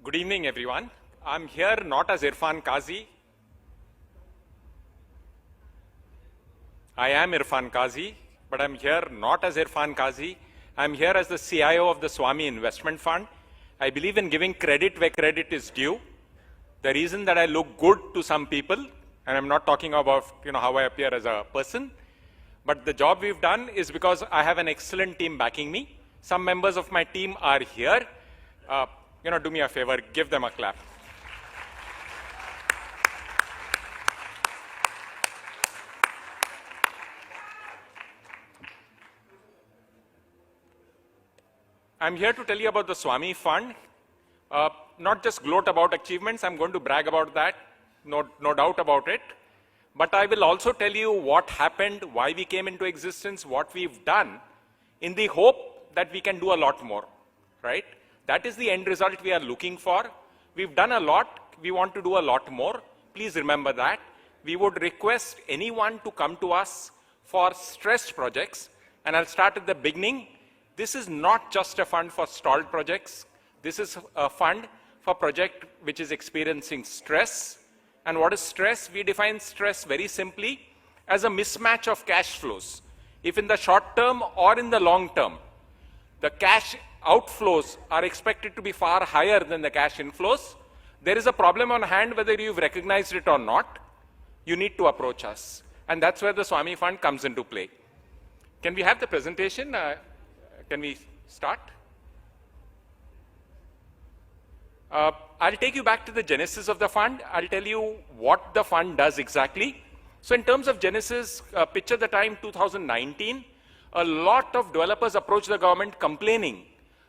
Good evening, everyone. I'm here not as Irfan Kazi. I am Irfan Kazi, but I'm here not as Irfan Kazi. I'm here as the CIO of the SWAMIH Investment Fund. I believe in giving credit where credit is due. The reason that I look good to some people, and I'm not talking about how I appear as a person, but the job we've done is because I have an excellent team backing me. Some members of my team are here. Do me a favor, give them a clap. I'm here to tell you about the SWAMIH Fund. Not just gloat about achievements, I'm going to brag about that, no doubt about it. But I will also tell you what happened, why we came into existence, what we've done, in the hope that we can do a lot more, right? That is the end result we are looking for. We've done a lot, we want to do a lot more. Please remember that. We would request anyone to come to us for stressed projects, and I'll start at the beginning. This is not just a fund for stalled projects. This is a fund for project which is experiencing stress. And what is stress? We define stress very simply as a mismatch of cash flows. If in the short term or in the long term, the cash outflows are expected to be far higher than the cash inflows, there is a problem on hand whether you've recognized it or not. You need to approach us. And that's where the SWAMIH Fund comes into play. Can we have the presentation? Can we start? I'll take you back to the genesis of the fund. I'll tell you what the fund does exactly. So in terms of genesis, picture the time 2019, a lot of developers approached the government complaining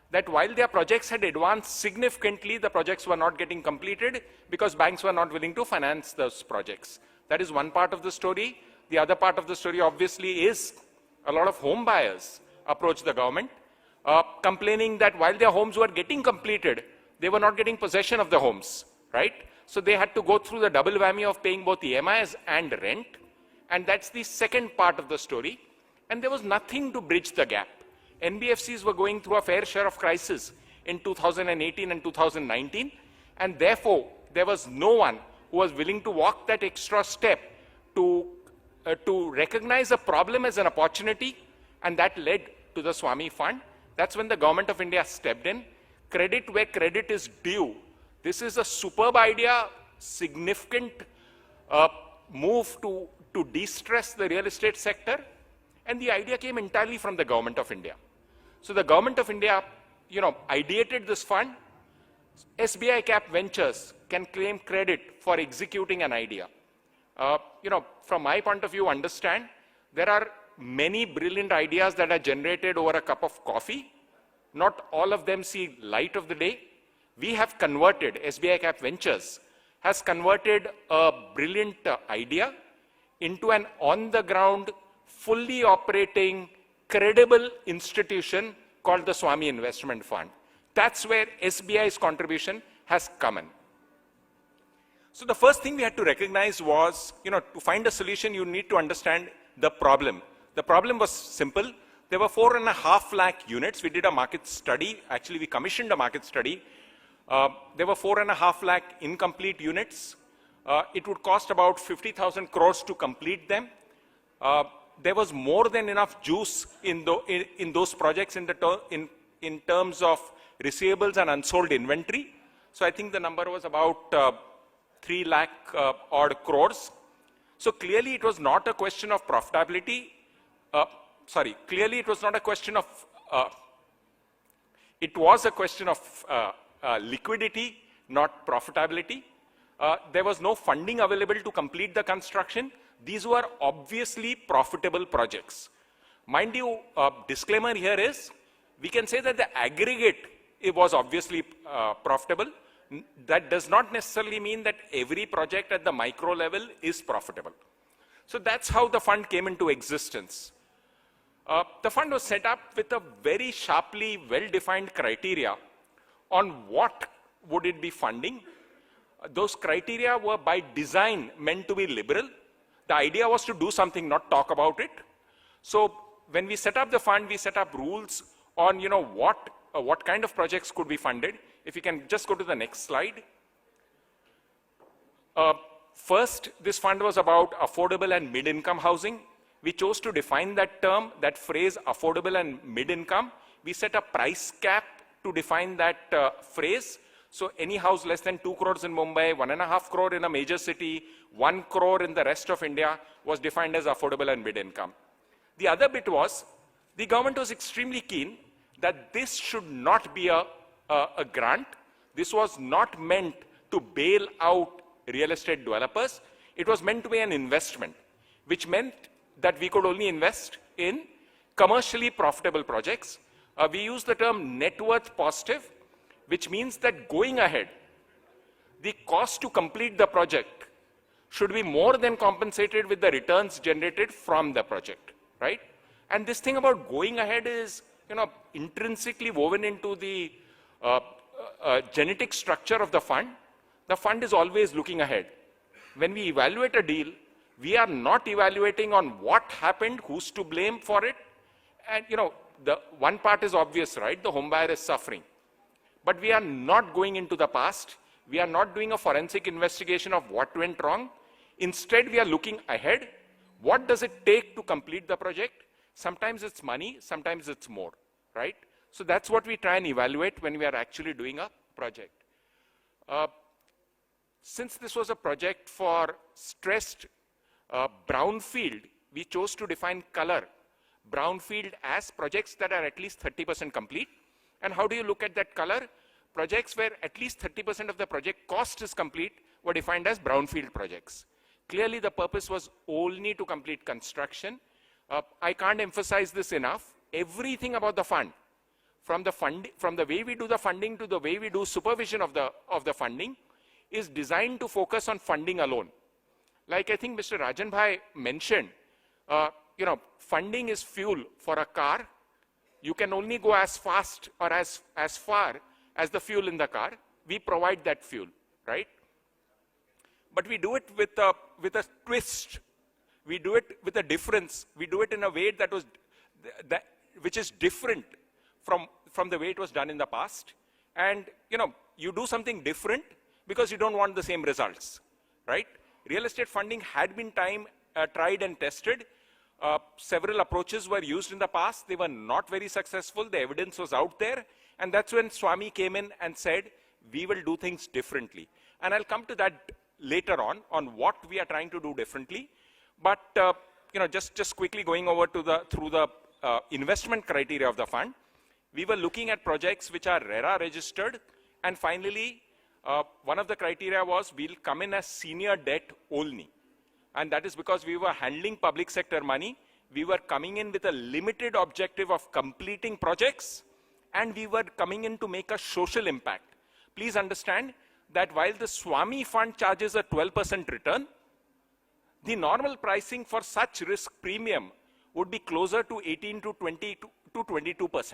that while their projects had advanced significantly, the projects were not getting completed because banks were not willing to finance those projects. That is one part of the story. The other part of the story obviously is a lot of home buyers approached the government, complaining that while their homes were getting completed, they were not getting possession of the homes, right? So they had to go through the double whammy of paying both EMIs and rent. And that's the second part of the story. And there was nothing to bridge the gap. NBFCs were going through a fair share of crisis in 2018 and 2019. And therefore, there was no one who was willing to walk that extra step to recognize a problem as an opportunity. And that led to the SWAMIH Fund. That's when the government of India stepped in. Credit where credit is due. This is a superb idea, significant move to de-stress the real estate sector. And the idea came entirely from the government of India. So the government of India, ideated this fund. SBI Cap Ventures can claim credit for executing an idea. From my point of view, understand, there are many brilliant ideas that are generated over a cup of coffee. Not all of them see light of the day. We have converted, SBI Cap Ventures has converted a brilliant idea into an on-the-ground, fully operating, credible institution called the SWAMIH Investment Fund. That's where SBI's contribution has come in. So the first thing we had to recognize was, to find a solution, you need to understand the problem. The problem was simple. There were 4.5 lakh units. We did a market study. Actually, we commissioned a market study. There were 4.5 lakh incomplete units. It would cost about 50,000 crores to complete them. There was more than enough juice in those projects in terms of receivables and unsold inventory. So I think the number was about 3 lakh odd crores. So clearly it was not a question of profitability. Clearly it was not a question of, it was a question of liquidity, not profitability. There was no funding available to complete the construction. These were obviously profitable projects. Mind you, disclaimer here is, we can say that the aggregate, it was obviously profitable. That does not necessarily mean that every project at the micro level is profitable. So that's how the fund came into existence. The fund was set up with a very sharply well-defined criteria on what would it be funding. Those criteria were by design meant to be liberal. The idea was to do something, not talk about it. So when we set up the fund, we set up rules on what kind of projects could be funded. If you can just go to the next slide. First, this fund was about affordable and mid-income housing. We chose to define that term, that phrase, affordable and mid-income. We set a price cap to define that phrase. So any house less than 2 crores in Mumbai, 1.5 crore in a major city, 1 crore in the rest of India was defined as affordable and mid-income. The other bit was, the government was extremely keen that this should not be a grant. This was not meant to bail out real estate developers. It was meant to be an investment, which meant that we could only invest in commercially profitable projects. We use the term net worth positive, which means that going ahead, the cost to complete the project should be more than compensated with the returns generated from the project, right? And this thing about going ahead is, intrinsically woven into the genetic structure of the fund. The fund is always looking ahead. When we evaluate a deal, we are not evaluating on what happened, who's to blame for it. And, the one part is obvious, right? The home buyer is suffering. But we are not going into the past. We are not doing a forensic investigation of what went wrong. Instead, we are looking ahead. What does it take to complete the project? Sometimes it's money, sometimes it's more, right? So that's what we try and evaluate when we are actually doing a project. Since this was a project for stressed brownfield, we chose to define color brownfield as projects that are at least 30% complete. And how do you look at that color? Projects where at least 30% of the project cost is complete were defined as brownfield projects. Clearly, the purpose was only to complete construction. I can't emphasize this enough. Everything about the fund, from the way we do the funding to the way we do supervision of the funding, is designed to focus on funding alone. Like I think Mr. Rajan Bhai mentioned, funding is fuel for a car. You can only go as fast or as far as the fuel in the car. We provide that fuel, right? But we do it with a twist. We do it with a difference. We do it in a way which is different from the way it was done in the past. And, you do something different because you don't want the same results, right? Real estate funding had been tried and tested. Several approaches were used in the past. They were not very successful. The evidence was out there. And that's when SWAMIH came in and said, we will do things differently. And I'll come to that later on what we are trying to do differently. But, just quickly going over through the investment criteria of the fund, we were looking at projects which are RERA registered. And finally, one of the criteria was we'll come in as senior debt only. And that is because we were handling public sector money. We were coming in with a limited objective of completing projects, and we were coming in to make a social impact. Please understand that while the SWAMIH fund charges a 12% return, the normal pricing for such risk premium would be closer to 18 to 20 to 22%.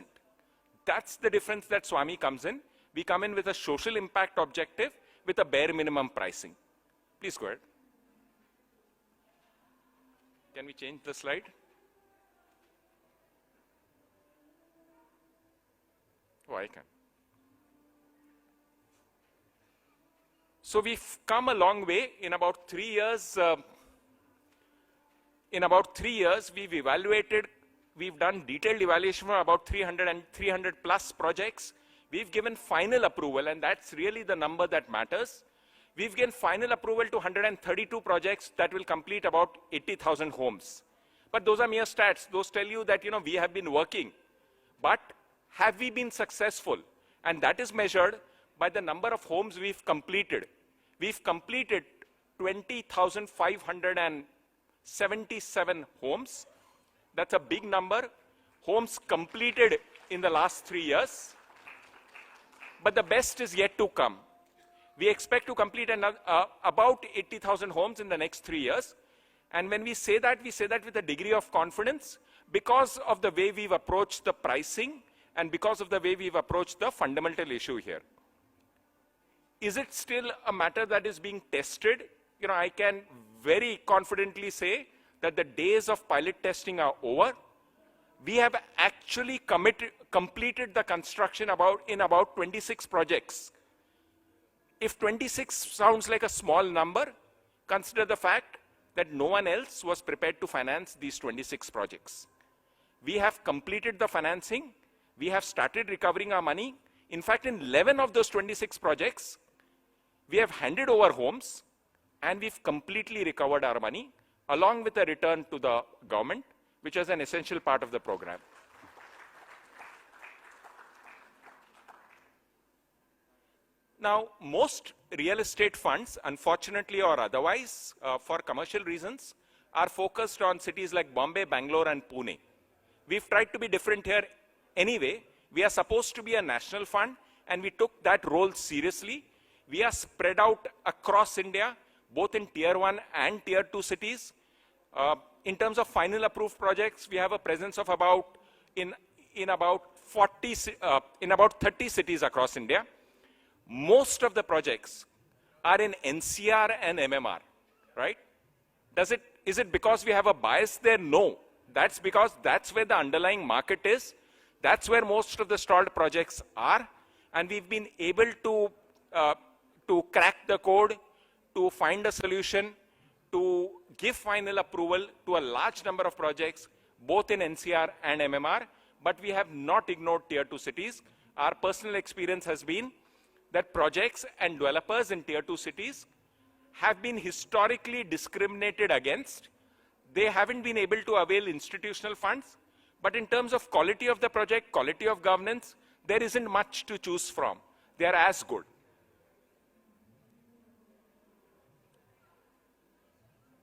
That's the difference that SWAMIH comes in. We come in with a social impact objective with a bare minimum pricing. Please go ahead. Can we change the slide? Oh, I can. So we've come a long way. In about 3 years, we've done detailed evaluation for about 300 plus projects. We've given final approval, and that's really the number that matters. We've given final approval to 132 projects that will complete about 80,000 homes. But those are mere stats. Those tell you that, we have been working. But have we been successful? And that is measured by the number of homes we've completed. We've completed 20,577 homes. That's a big number. Homes completed in the last 3 years. But the best is yet to come. We expect to complete about 80,000 homes in the next 3 years. And when we say that with a degree of confidence because of the way we've approached the pricing and because of the way we've approached the fundamental issue here. Is it still a matter that is being tested? I can very confidently say that the days of pilot testing are over. we have actually completed the construction in about 26 projects. If 26 sounds like a small number, consider the fact that no one else was prepared to finance these 26 projects. We have completed the financing. We have started recovering our money. In fact, in 11 of those 26 projects, we have handed over homes and we've completely recovered our money along with a return to the government, which is an essential part of the program. Now, most real estate funds, unfortunately or otherwise, for commercial reasons, are focused on cities like Bombay, Bangalore, and Pune. We've tried to be different here anyway. We are supposed to be a national fund, and we took that role seriously. We are spread out across India, both in Tier 1 and Tier 2 cities. In terms of final approved projects, we have a presence of about, in about 30 cities across India. Most of the projects are in NCR and MMR, right? Is it because we have a bias there? No. That's because that's where the underlying market is. That's where most of the stalled projects are. And we've been able to crack the code, to find a solution, to give final approval to a large number of projects, both in NCR and MMR. But we have not ignored Tier 2 cities. Our personal experience has been that projects and developers in Tier 2 cities have been historically discriminated against. They haven't been able to avail institutional funds, but in terms of quality of the project, quality of governance, there isn't much to choose from. They are as good.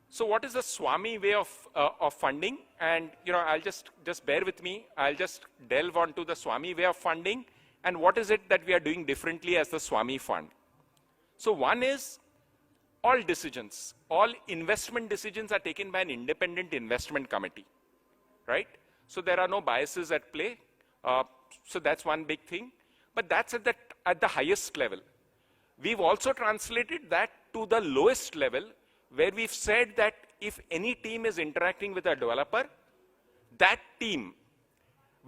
So what is the SWAMIH way of funding? And I'll just bear with me. I'll just delve onto the SWAMIH way of funding. And what is it that we are doing differently as the SWAMIH fund? So one is all decisions, all investment decisions are taken by an independent investment committee, right? So there are no biases at play. So that's one big thing. But that's at the highest level. We've also translated that to the lowest level, where we've said that if any team is interacting with a developer, that team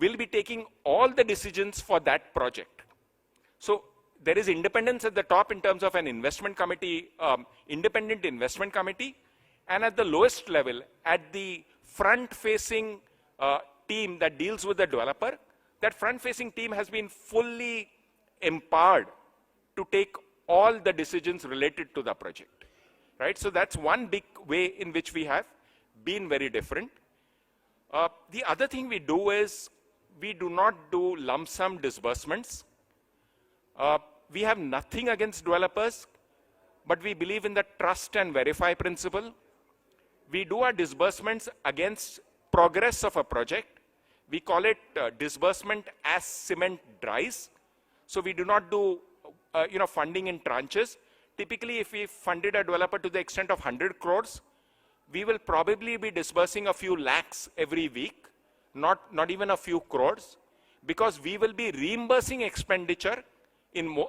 will be taking all the decisions for that project. So there is independence at the top in terms of an investment committee, independent investment committee, and at the lowest level, at the front-facing team that deals with the developer, that front-facing team has been fully empowered to take all the decisions related to the project, right? So that's one big way in which we have been very different. The other thing we do is we do not do lump sum disbursements. We have nothing against developers, but we believe in the trust and verify principle. We do our disbursements against progress of a project. We call it disbursement as cement dries. So we do not do funding in tranches. Typically, if we funded a developer to the extent of 100 crores, we will probably be disbursing a few lakhs every week, not even a few crores, because we will be reimbursing expenditure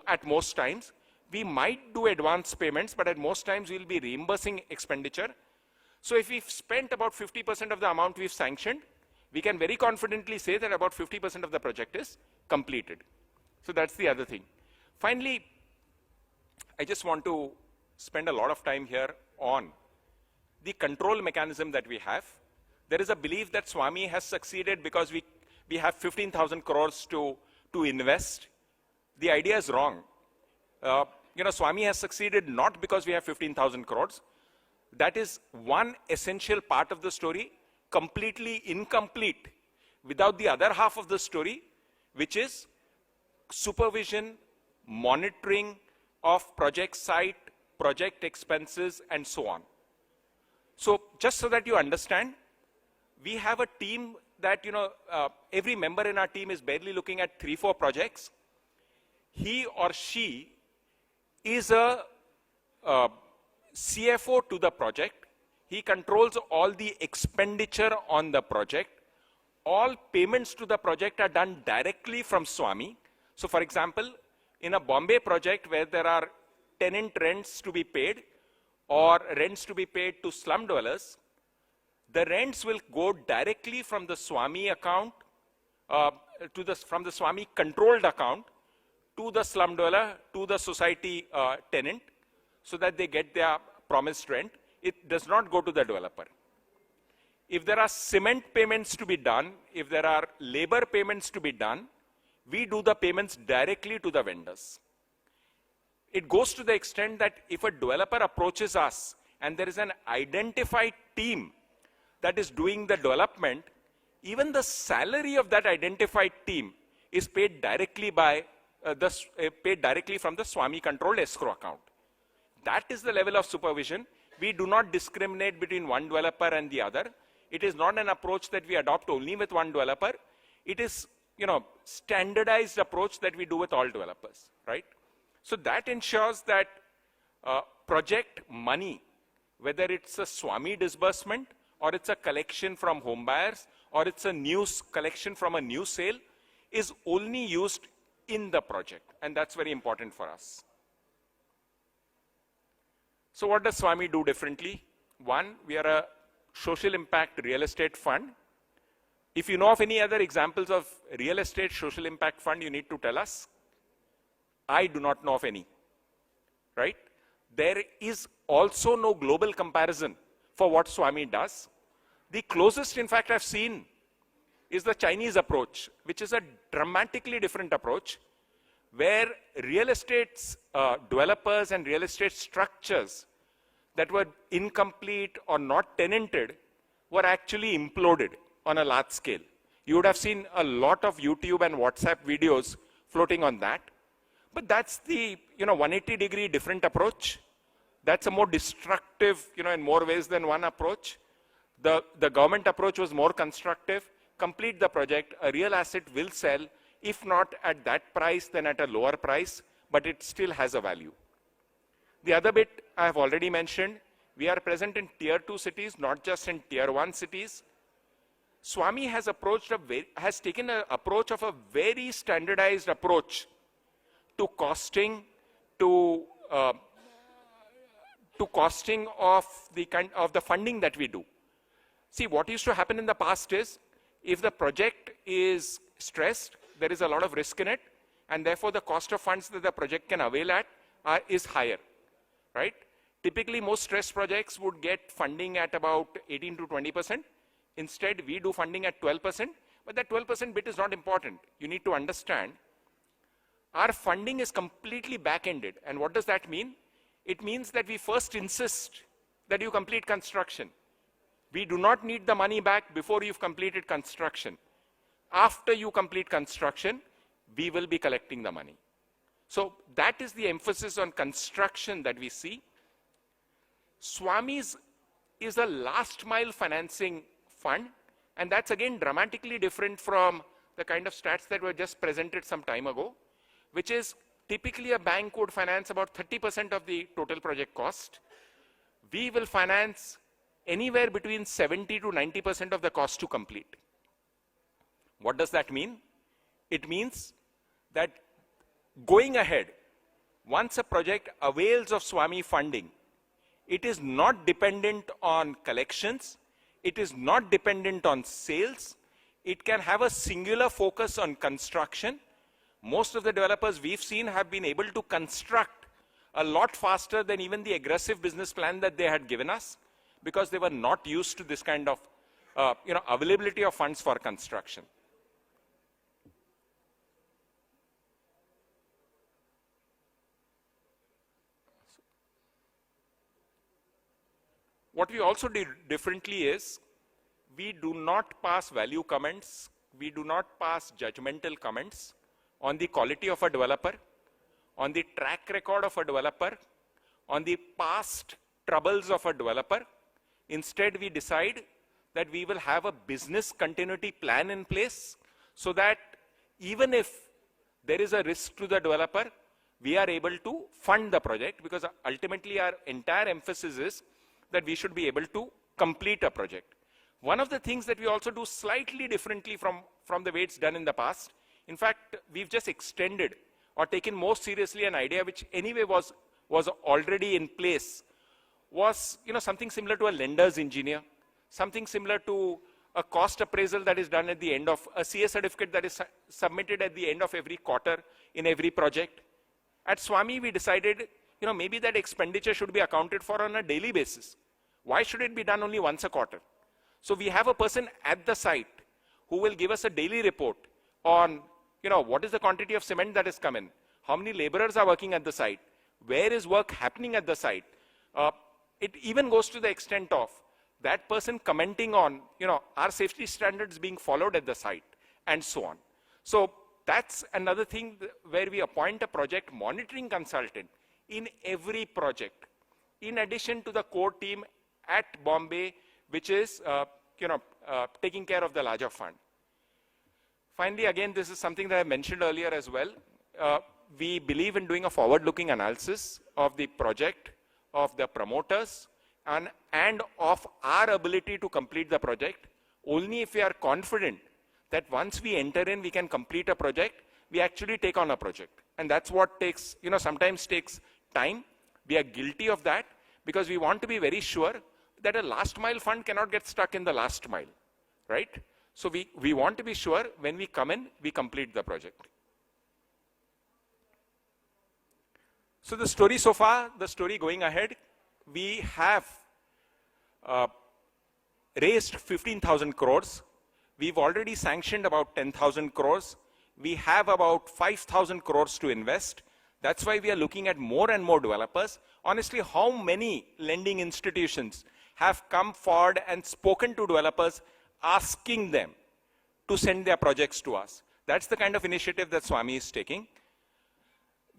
at most times. We might do advance payments, but at most times we'll be reimbursing expenditure. So if we've spent about 50% of the amount we've sanctioned, we can very confidently say that about 50% of the project is completed. So that's the other thing. Finally, I just want to spend a lot of time here on the control mechanism that we have. There is a belief that SWAMIH has succeeded because we have 15,000 crores to invest. The idea is wrong. SWAMIH has succeeded not because we have 15,000 crores. That is one essential part of the story, completely incomplete without the other half of the story, which is supervision, monitoring of project site, project expenses, and so on. So just so that you understand, we have a team that, every member in our team is barely looking at 3-4 projects. He or she is a CFO to the project. He controls all the expenditure on the project. All payments to the project are done directly from SWAMIH. So for example, in a Bombay project where there are tenant rents to be paid or rents to be paid to slum dwellers, the rents will go directly from the SWAMIH account, from the SWAMIH controlled account to the slum dweller, to the society tenant, so that they get their promised rent. It does not go to the developer. If there are cement payments to be done, if there are labor payments to be done, we do the payments directly to the vendors. It goes to the extent that if a developer approaches us and there is an identified team that is doing the development, even the salary of that identified team is paid directly by paid directly from the SWAMIH controlled escrow account. That is the level of supervision. We do not discriminate between one developer and the other. It is not an approach that we adopt only with one developer. It is, standardized approach that we do with all developers, right? So that ensures that project money, whether it's a SWAMIH disbursement or it's a collection from home buyers or it's a new collection from a new sale, is only used in the project, and that's very important for us. So what does SWAMIH do differently? One, we are a social impact real estate fund. If you know of any other examples of real estate social impact fund, you need to tell us. I do not know of any, right? There is also no global comparison for what SWAMIH does. The closest, in fact, I've seen is the Chinese approach, which is a dramatically different approach, where real estate developers and real estate structures that were incomplete or not tenanted were actually imploded on a large scale. You would have seen a lot of YouTube and WhatsApp videos floating on that. But that's the 180-degree different approach. That's a more destructive, in more ways than one approach. The government approach was more constructive. Complete the project, a real asset will sell, if not at that price, then at a lower price, but it still has a value. The other bit I have already mentioned, we are present in tier 2 cities, not just in tier 1 cities. SWAMIH has taken an approach of a very standardized approach to costing, to costing of the funding that we do. See, what used to happen in the past is, if the project is stressed, there is a lot of risk in it, and therefore the cost of funds that the project can avail at is higher, right? Typically, most stressed projects would get funding at about 18 to 20%. Instead, we do funding at 12%, but that 12% bit is not important. You need to understand, our funding is completely back-ended. And what does that mean? It means that we first insist that you complete construction. We do not need the money back before you've completed construction. After you complete construction, we will be collecting the money. So that is the emphasis on construction that we see. SWAMIH is a last mile financing fund, and that's again dramatically different from the kind of stats that were just presented some time ago, which is typically a bank would finance about 30% of the total project cost. We will finance anywhere between 70 to 90% of the cost to complete. What does that mean? It means that going ahead, once a project avails of SWAMIH funding, it is not dependent on collections, it is not dependent on sales, it can have a singular focus on construction. Most of the developers we've seen have been able to construct a lot faster than even the aggressive business plan that they had given us, because they were not used to this kind of availability of funds for construction. What we also did differently is, we do not pass value comments, we do not pass judgmental comments on the quality of a developer, on the track record of a developer, on the past troubles of a developer. Instead, we decide that we will have a business continuity plan in place, so that even if there is a risk to the developer, we are able to fund the project, because ultimately our entire emphasis is that we should be able to complete a project. One of the things that we also do slightly differently from the way it's done in the past, in fact, we've just extended or taken more seriously an idea which anyway was already in place, was something similar to a lender's engineer. something similar to a cost appraisal that is done at the end of a CA certificate that is submitted at the end of every quarter in every project. At SWAMIH, we decided, maybe that expenditure should be accounted for on a daily basis. Why should it be done only once a quarter? So we have a person at the site who will give us a daily report on, what is the quantity of cement that has come in, how many laborers are working at the site, where is work happening at the site. It even goes to the extent of that person commenting on, are safety standards being followed at the site, and so on. So that's another thing where we appoint a project monitoring consultant in every project, in addition to the core team at Bombay, which is, taking care of the larger fund. Finally, again, this is something that I mentioned earlier as well. We believe in doing a forward-looking analysis of the project, of the promoters, and of our ability to complete the project. Only if we are confident that once we enter in, we can complete a project, we actually take on a project. And that's what takes, sometimes takes time. We are guilty of that because we want to be very sure that a last mile fund cannot get stuck in the last mile, right? So we want to be sure when we come in, we complete the project. So the story so far, the story going ahead, we have raised 15,000 crores. We've already sanctioned about 10,000 crores. We have about 5,000 crores to invest. That's why we are looking at more and more developers. Honestly, how many lending institutions have come forward and spoken to developers asking them to send their projects to us? That's the kind of initiative that SWAMIH is taking.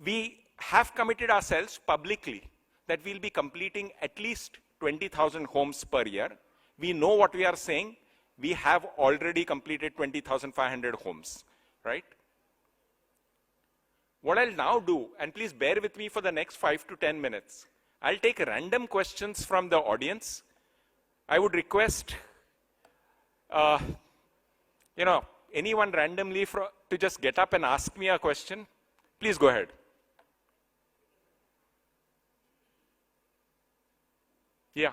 We have committed ourselves publicly that we'll be completing at least 20,000 homes per year. We know what we are saying. We have already completed 20,500 homes, right? What I'll now do, and please bear with me for the next 5 to 10 minutes, I'll take random questions from the audience. I would request, anyone randomly to just get up and ask me a question. Please go ahead. Yeah.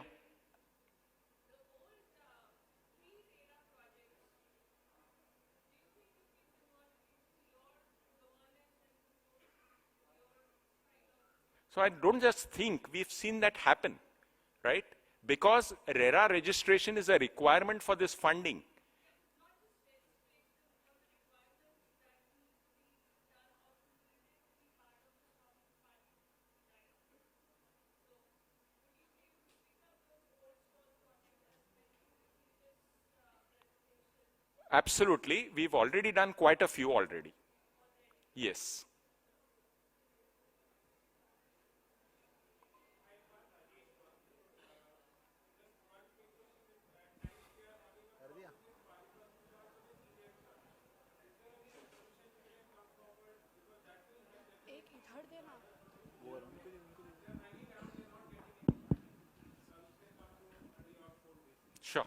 So I don't just think, we've seen that happen, right? Because RERA registration is a requirement for this funding. Absolutely. We've already done quite a few already. Yes. Sure.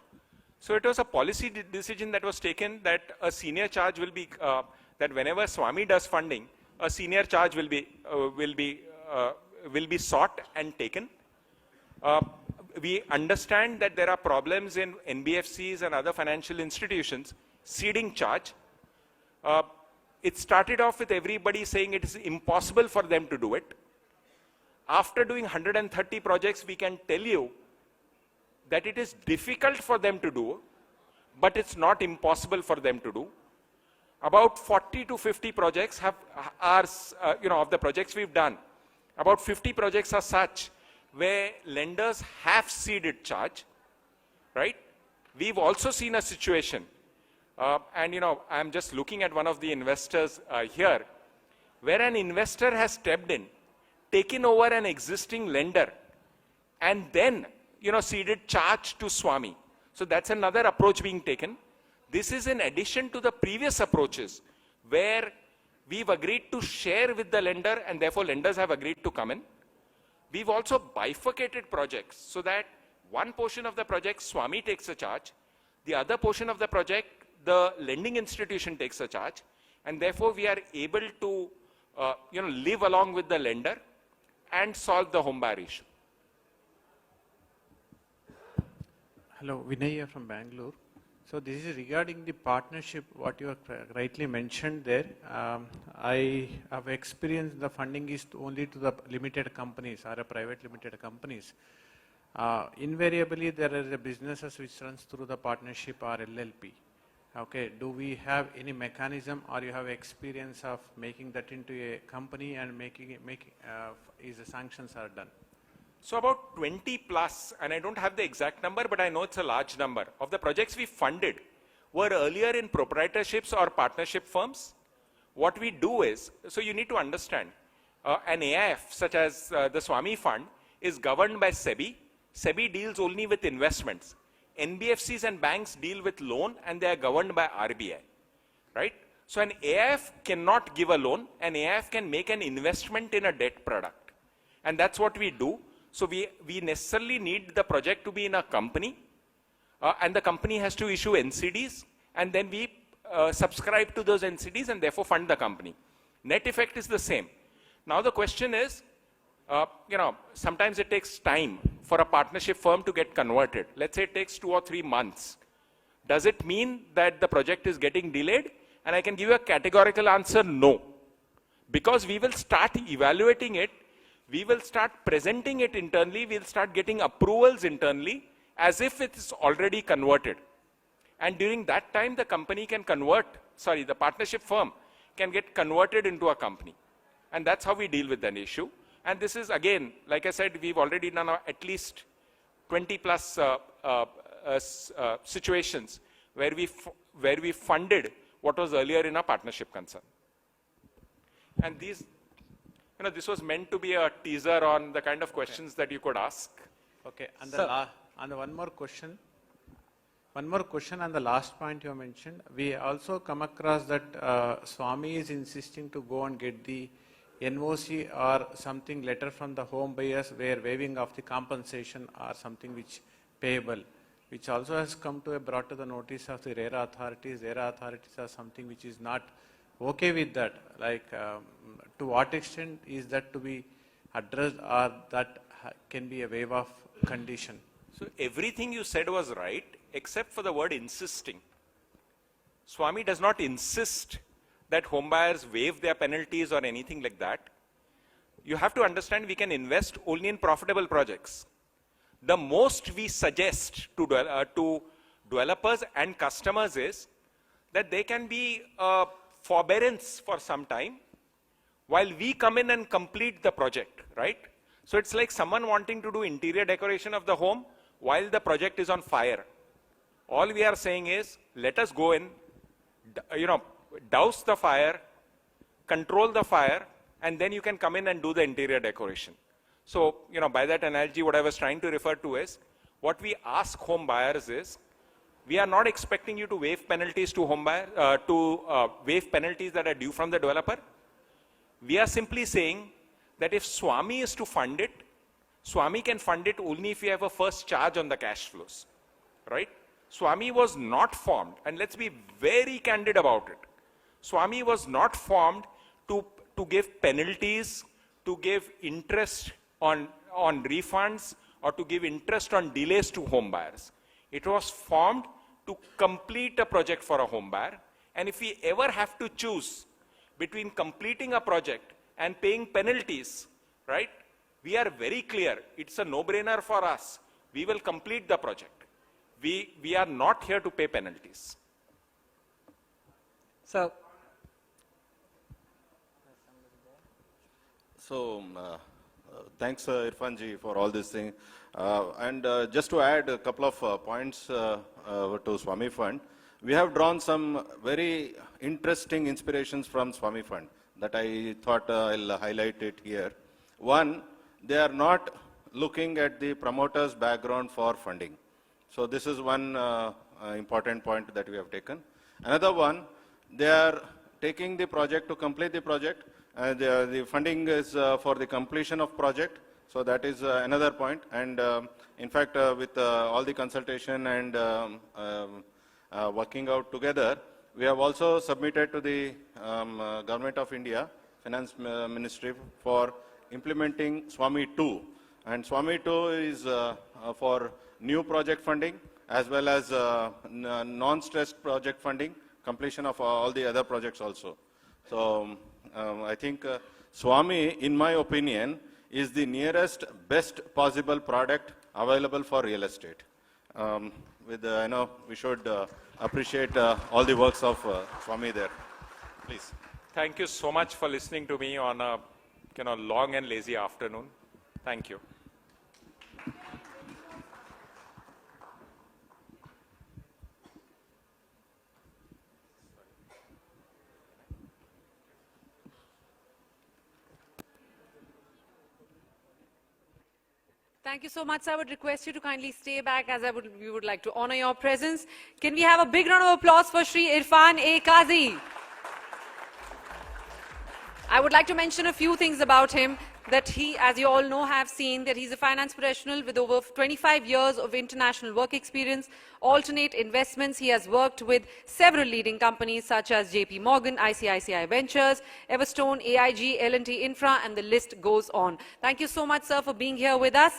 So it was a policy decision that was taken that a senior charge will be, that whenever SWAMIH does funding, a senior charge will be sought and taken. We understand that there are problems in NBFCs and other financial institutions ceding charge. It started off with everybody saying it is impossible for them to do it. After doing 130 projects, we can tell you that it is difficult for them to do, but it's not impossible for them to do. About 40 to 50 projects of the projects we've done, about 50 projects are such where lenders have ceded charge, right? We've also seen a situation, and I'm just looking at one of the investors here, where an investor has stepped in, taken over an existing lender, and then ceded charge to SWAMIH. So that's another approach being taken. This is in addition to the previous approaches where we've agreed to share with the lender and therefore lenders have agreed to come in. We've also bifurcated projects so that one portion of the project SWAMIH takes a charge, the other portion of the project the lending institution takes a charge, and therefore we are able to live along with the lender and solve the home buyer issue. Hello, Vinay here from Bangalore. So this is regarding the partnership, what you have rightly mentioned there. I have experienced the funding is only to the limited companies or a private limited companies. Invariably, there are the businesses which runs through the partnership or LLP. Okay, do we have any mechanism or you have experience of making that into a company and making it, is the sanctions are done? So about 20 plus, and I don't have the exact number, but I know it's a large number, of the projects we funded were earlier in proprietorships or partnership firms. What we do is, so you need to understand, an AIF such as the SWAMIH fund is governed by SEBI. SEBI deals only with investments. NBFCs and banks deal with loan and they are governed by RBI, right? So an AIF cannot give a loan, an AIF can make an investment in a debt product. And that's what we do. So we necessarily need the project to be in a company, and the company has to issue NCDs, and then we subscribe to those NCDs and therefore fund the company. Net effect is the same. Now the question is, sometimes it takes time for a partnership firm to get converted. Let's say it takes 2 or 3 months. Does it mean that the project is getting delayed? And I can give you a categorical answer, no. Because we will start evaluating it, we will start presenting it internally, we'll start getting approvals internally as if it's already converted. And during that time, the company can the partnership firm can get converted into a company. And that's how we deal with an issue. And this is, again, like I said, we've already done at least 20 plus situations where we funded what was earlier in a partnership concern. And these, this was meant to be a teaser on the kind of questions that you could ask. Okay, and one more question. One more question on the last point you mentioned. We also come across that SWAMIH is insisting to go and get the NOC or something letter from the home buyers where waiving of the compensation or something which payable, which also has come to brought to the notice of the RERA authorities. RERA authorities are something which is not okay with that. Like, to what extent is that to be addressed, or that can be a waive of condition? So everything you said was right, except for the word insisting. SWAMIH does not insist that home buyers waive their penalties or anything like that. You have to understand, we can invest only in profitable projects. The most we suggest to developers and customers is that they can be forbearance for some time while we come in and complete the project, right? So it's like someone wanting to do interior decoration of the home while the project is on fire. All we are saying is, let us go in, douse the fire, control the fire, and then you can come in and do the interior decoration. So, by that analogy, what I was trying to refer to is, what we ask home buyers is, we are not expecting you to waive penalties to home buyer, waive penalties that are due from the developer. We are simply saying that if SWAMIH is to fund it, SWAMIH can fund it only if we have a first charge on the cash flows, right? SWAMIH was not formed, and let's be very candid about it. SWAMIH was not formed to give penalties, to give interest on refunds, or to give interest on delays to home buyers. It was formed to complete a project for a home buyer. And if we ever have to choose between completing a project and paying penalties, right, we are very clear. It's a no-brainer for us. We will complete the project. We are not here to pay penalties. So thanks, Irfan ji, for all this thing. And just to add a couple of points to SWAMIH Fund, we have drawn some very interesting inspirations from SWAMIH Fund that I thought I'll highlight it here. One, they are not looking at the promoter's background for funding. So this is one important point that we have taken. Another one, they are taking the project to complete the project. The funding is for the completion of project. So that is another point. And in fact, with all the consultation and working out together, we have also submitted to the Government of India, Finance Ministry, for implementing SWAMIH 2. And SWAMIH 2 is for new project funding as well as non-stressed project funding, completion of all the other projects also. So I think SWAMIH, in my opinion, is the nearest best possible product available for real estate. I know we should appreciate all the works of SWAMIH there. Please. Thank you so much for listening to me on a long and lazy afternoon. Thank you. Thank you so much, sir. I would request you to kindly stay back as we would like to honor your presence. Can we have a big round of applause for Shri Irfan A. Kazi? I would like to mention a few things about him that he, as you all know, have seen that he's a finance professional with over 25 years of international work experience, alternate investments. He has worked with several leading companies such as JP Morgan, ICICI Ventures, Everstone, AIG, L&T Infra, and the list goes on. Thank you so much, sir, for being here with us.